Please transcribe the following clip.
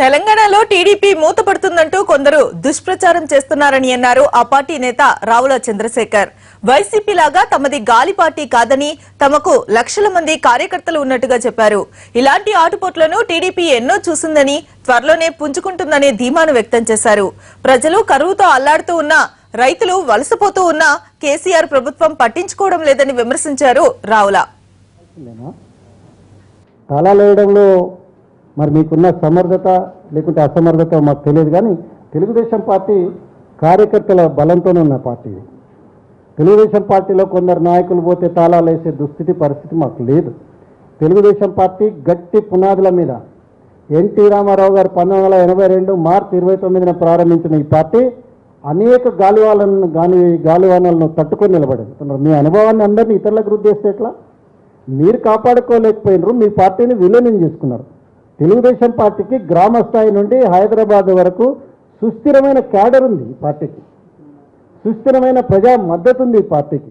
తెలంగాణలో టీడీపీ మూతపడుతుందంటూ కొందరు దుష్ప్రచారం చేస్తున్నారని అన్నారు ఆ పార్టీ నేత రావుల చంద్రశేఖర్. వైసీపీ లాగా తమది గాలి పార్టీ కాదని, తమకు లక్షల మంది కార్యకర్తలు ఉన్నట్టుగా చెప్పారు. ఇలాంటి ఆటుపోట్లను టీడీపీ ఎన్నో చూసిందని, త్వరలోనే పుంజుకుంటుందనే ధీమాను వ్యక్తం చేశారు. ప్రజలు కరువుతో అల్లాడుతూ ఉన్నా, రైతులు వలసపోతూ ఉన్నా కేసీఆర్ ప్రభుత్వం పట్టించుకోవడం లేదని విమర్శించారు రావుల. మరి మీకున్న సమర్థత లేకుంటే అసమర్థత మాకు తెలియదు, కానీ తెలుగుదేశం పార్టీ కార్యకర్తల బలంతోనే ఉన్న పార్టీ. తెలుగుదేశం పార్టీలో కొందరు నాయకులు పోతే తాళాలు వేసే దుస్థితి పరిస్థితి మాకు లేదు. తెలుగుదేశం పార్టీ గట్టి పునాదుల మీద ఎన్టీ రామారావు గారు 1982 మార్చి 29న ప్రారంభించిన ఈ పార్టీ అనేక గాలివానలను తట్టుకొని నిలబడింది. మీ అనుభవాన్ని అందరినీ ఇతరులకు రుద్దేస్తే ఎట్లా? మీరు కాపాడుకోలేకపోయినారు, మీ పార్టీని విలీనం చేసుకున్నారు. తెలుగుదేశం పార్టీకి గ్రామ స్థాయి నుండి హైదరాబాద్ వరకు సుస్థిరమైన క్యాడర్ ఉంది. ఈ పార్టీకి సుస్థిరమైన ప్రజా మద్దతు ఉంది. ఈ పార్టీకి